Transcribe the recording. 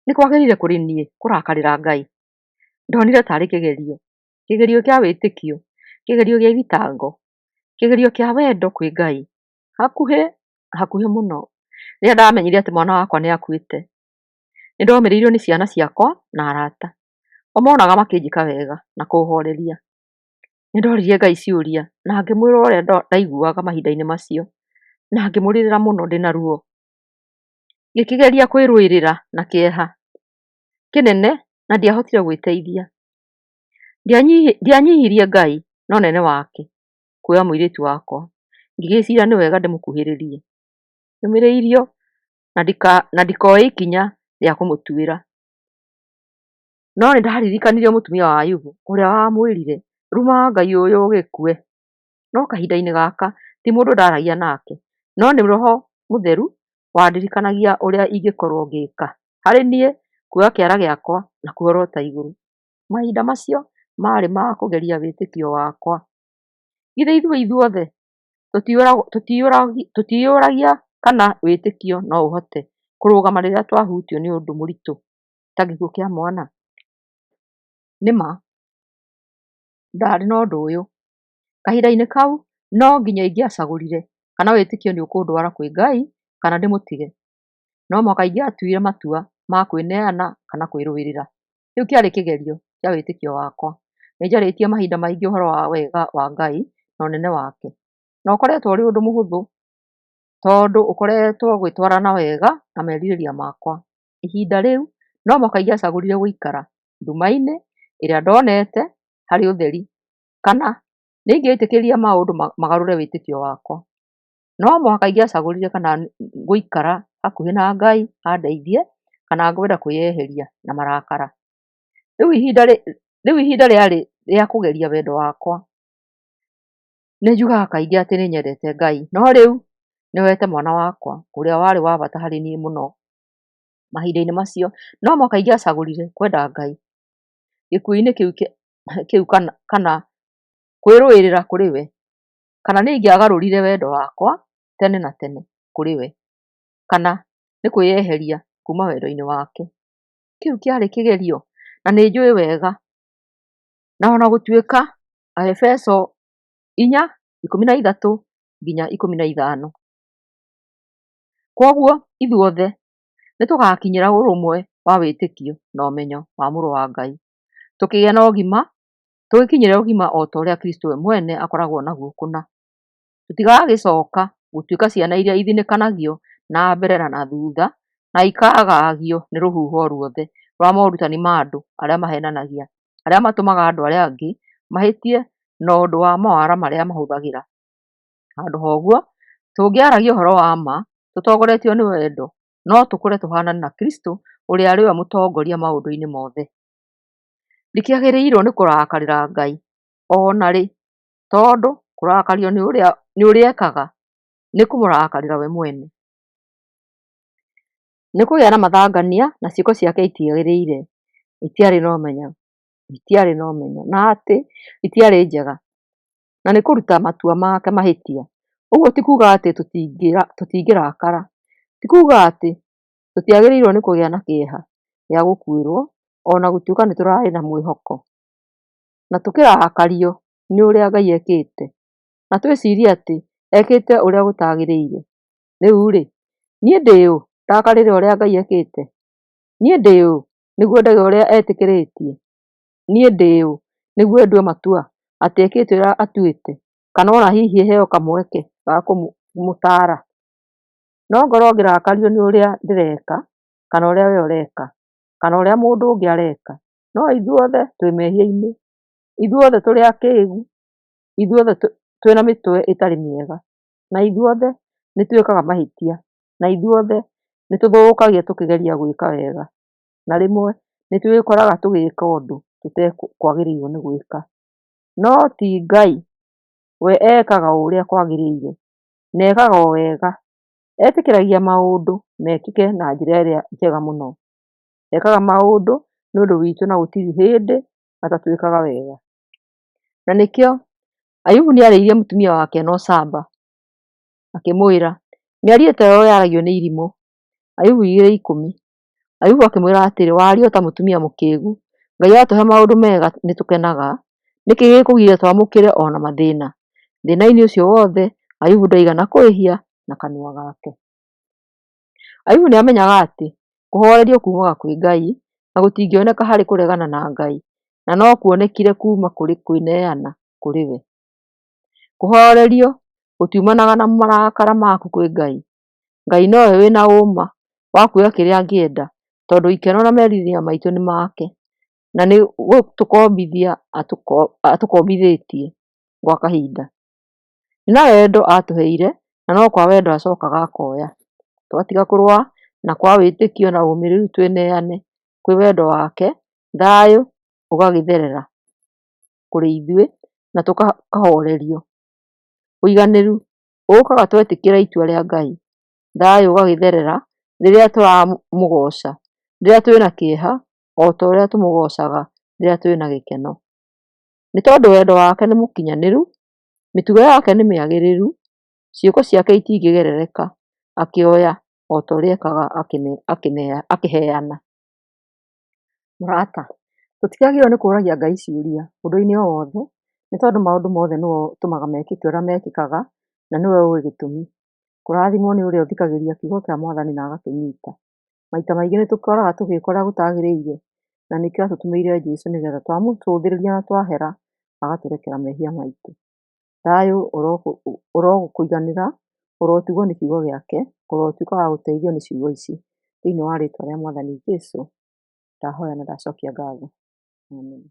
nĩ kwagĩrĩire kũrĩ niĩ kũrakarĩra Ngai? Ndonire tarĩ kĩgerio, kĩgerio kĩa wĩtĩkio, kĩgerio gĩa thitango, kĩgerio kĩa wendo kwĩ Ngai. Hakuhĩ mũno rĩrĩa ndamenyire atĩ mwana wakwa nĩakuĩte. Nĩndomĩrĩirio nĩ ciana ciakwa na arata, o monaga makĩnjĩka wega na kũhoreria. Nĩndoririe Ngai ciũria na ngĩmwĩra ũrĩa ndaiguaga mahinda-inĩ macio, na ngĩmũrĩrĩra mũno ndĩna ruo, ngĩkĩgeria kwĩrũĩrĩra na kĩeha kĩnene na ndiahotire gwĩteithia. Ndianyihirie Ngai na ũnene wake kuoya mũirĩtu wakwa, ngĩgĩciria nĩ wega ndĩmũkuhĩrĩrie. Nyũmĩrĩirio na ndikoe ikinya rĩa kũmũtuĩra. No nĩndaririkanirie mũtumia wa Ayubu ũrĩa wamwĩrire, ruma Ngai ũyũ ũgĩkue. No kahinda-inĩ gaka ti mũndũ ndaragia nake, no nĩ Roho Mũtheru wandirikanagia ũrĩa ingĩkorwo ngĩka harĩ niĩ kuoya kĩara gĩakwa na kuorota igũrũ. Mahinda macio marĩ ma kũgeria wĩtĩkio wakwa. Githĩ ithuothe tũtiyũragia kana wĩtĩkio no ũhote kũrũgama rĩrĩa twahutio nĩ ũndũ mũritũ ta gĩkuũ kĩa mwana? Nĩma ndarĩ na ũndũ ũyũ. Kahinda-inĩ kau no nginya ingĩacagũrire kana wĩtĩkio nĩ ũkũndwara kwĩ Ngai kana ndĩmũtige. No mũhaka ingĩatuire matua ma kwĩneana kana kwĩrũĩrĩra. Kĩu kĩarĩ kĩgerio kĩa wĩtĩkio wakwa. Nĩnjarĩtie mahinda maingĩ ũhoro wa wega wa Ngai na ũnene wake, na ũkoretwo ũrĩ ũndũ mũhũthũ tondũ ũkoretwo gwĩtwarana wega na merirĩria makwa. Ihinda rĩu no mũhaka ingĩacagũrire gũikara nduma-inĩ ĩrĩa ndonete harĩ ũtheri, kana nĩingĩetĩkĩria maũndũ magarũre wĩtĩkio wakwa. No mũhaka ingĩacagũrire kana gũikara hakuhĩ na Ngai andeithie kana ngwenda kwĩyeheria na marakara. Rĩu ihinda rĩarĩ rĩa kũgeria wendo wakwa. Nĩnjugaga kaingĩ atĩ nĩnyendete Ngai, no rĩu nĩoete mwana wakwa ũrĩa warĩ wa bata harĩ niĩ mũno mahinda-inĩ macio. No mũhaka ingĩacagũrire kwenda Ngai gĩkuũ-inĩ kĩu kana kwĩrũĩrĩra kũrĩ we, kana nĩingĩagarũrire wendo wakwa tene na tene kũrĩ we, kana nĩ kwĩyeheria kuma wendo-inĩ wake. Kĩu kĩarĩ kĩgerio na nĩnjũĩ wega, na ona gũtuĩka Aebeso 4:13-15. Koguo ithuothe nĩtũgakinyĩra ũrũmwe wa wĩtĩkio na ũmenyo wa Mũrũ wa Ngai, tũkĩgĩa na ũgima, tũgĩkinyĩre ũgima o ta ũrĩa Kristo we mwene akoragwo naguo kũna. Tũtigagĩcoka gũtuĩka ciana iria ithinĩkanagio na mbere na na thutha na ikagagio nĩ rũhuho ruothe rwa morutani ma andũ arĩa mahenanagia, arĩa matũmaga andũ arĩa angĩ mahĩtie na ũndũ wa mawara marĩa mahũthagĩra. Handũ ha ũguo, tũngĩaragia ũhoro wa ma tũtongoretio nĩ wendo, no tũkũre tũhanane na Kristo ũrĩa arĩ we mũtongoria maũndũ-inĩ mothe. Ndikĩagĩrĩirwo nĩ kũrakarĩra Ngai ona rĩ, tondũ kũrakario nĩ ũrĩa ekaga nĩ kũmũrakarĩra we mwene. Nĩ kũgĩa na mathangania na ciĩko ciake itiagĩrĩire, itiarĩ na ũmenyo na atĩ itiarĩ njega, na nĩ kũruta matua make mahĩtia. Ũguo ti kuuga atĩ tũtingĩrakara, ti kuuga atĩ tũtiagĩrĩirwo nĩ kũgĩa na kĩeha gĩa gũkuĩrwo ona gũtuĩka nĩtũrarĩ na mwĩhoko, na tũkĩrakario nĩ ũrĩa Ngai ekĩte na twĩcirie atĩ ekĩte ũrĩa gũtagĩrĩire. Rĩu-rĩ, niĩ ndĩ ũ ndakarĩre ũrĩa Ngai ekĩte? Niĩ ndĩ ũ nĩguo ndege ũrĩa etĩkĩrĩtie? Niĩ ndĩ ũ nĩguo ndue matua atĩ ekĩte ũrĩa atuĩte, kana ona hihi heo kamweke ga kũmũtara? No ngorwo ngĩrakario nĩ ũrĩa ndĩreka kana ũrĩa we ũreka kana ũrĩa mũndũ ũngĩ areka? No ithuothe twĩ mehia-inĩ, ithuothe tũrĩ akĩĩgu, ithuothe twĩna mĩtwe ĩtarĩ mĩega, na ithuothe nĩtwĩkaga mahĩtia, na ithuothe nĩtũthũkagia tũkĩgeria gwĩka wega, na rĩmwe nĩtwĩkoraga tũgĩka ũndũ tũtekwagĩrĩirwo nĩ gwĩka. No ti Ngai, we ekaga ũrĩa kwagĩrĩire na ekaga o wega, etĩkĩragia maũndũ mekĩke na njĩra ĩrĩa njega mũno. Ekaga maũndũ nĩũndũ witũ na gũtirĩ hĩndĩ atatwĩkaga wega. Na nĩkĩo Ayubu nĩarĩirie mũtumia wake na ũcamba akĩmwĩra, mĩario ta ĩyo yaragio nĩ irimũ. Ayubu 2:10. Ayubu akĩmwĩra atĩrĩ, waria ta mũtumia mũkĩĩgu, Ngai atũhe maũndũ mega nĩtũkenaga, nĩkĩ gĩkũgiire twamũkĩre ona mathĩna? Thĩna-inĩ ũcio wothe, Ayubu ndaigana kwĩhia na kanua gake. Ayubu nĩamenyaga atĩ kũhorerio kuumaga kwĩ Ngai na gũtingĩoneka harĩ kũregana na Ngai, na no kuonekire kuma kũrĩ kwĩneana kũrĩ we. Kũhorerio gũtiumanaga na marakara maku kwĩ Ngai. Ngai nowe wĩna ũma wa kuoya kĩrĩa angĩenda, tondũ ikeno na merirĩria maitũ nĩ make, na nĩ gũtũkombithia atũkombithĩtie gwa kahinda. Nĩ na wendo atũheire, na no kwa wendo acokaga akoya. Twatiga kũrũa na kwa wĩtĩkio na ũmĩrĩru twĩneane kwĩ wendo wake, thayũ ũgagĩtherera kũrĩ ithuĩ na tũkahorerio. Ũiganĩru ũkaga twetĩkĩra itua rĩa Ngai. Thayũ ũgagĩtherera rĩrĩa tũramũgoca, rĩrĩa twĩna kĩeha, o ta ũrĩa tũmũgocaga rĩrĩa twĩna gĩkeno. Nĩ tondũ wendo wake nĩ mũkinyanĩru, mĩtugo yake nĩ mĩagĩrĩru, ciĩko ciake itingĩgerereka, akĩoya o ta ũrĩa ekaga akĩheana. Mũrata, tũtigagĩrĩirwo nĩ kũũragia Ngai ciũria ũndũ-inĩ o wothe, nĩ tondũ maũndũ mothe nĩwe ũtũmaga mekĩke ũrĩa mekĩkaga, na nĩwe ũĩ gĩtũmi. Kũrathimwo nĩ ũrĩa ũthikagĩrĩria kiugo kĩa Mwathani na agakĩnyita. Maita maingĩ nĩtũkoraga tũgĩka ũrĩa gũtagĩrĩire, na nĩkĩo atũtũmĩire Jesũ nĩgetha twamũcũthĩrĩria na twahera, agatũrekera mehia maitũ. Thayũ ũrogũkũiganĩra, ũrotigwo nĩ kiugo gĩake, ũrotuĩka wa gũteithio nĩ ciugo ici. Thĩinĩ wa rĩĩtwa rĩa Mwathani Jesũ, ndahoya na ndacokia ngatho. Amen.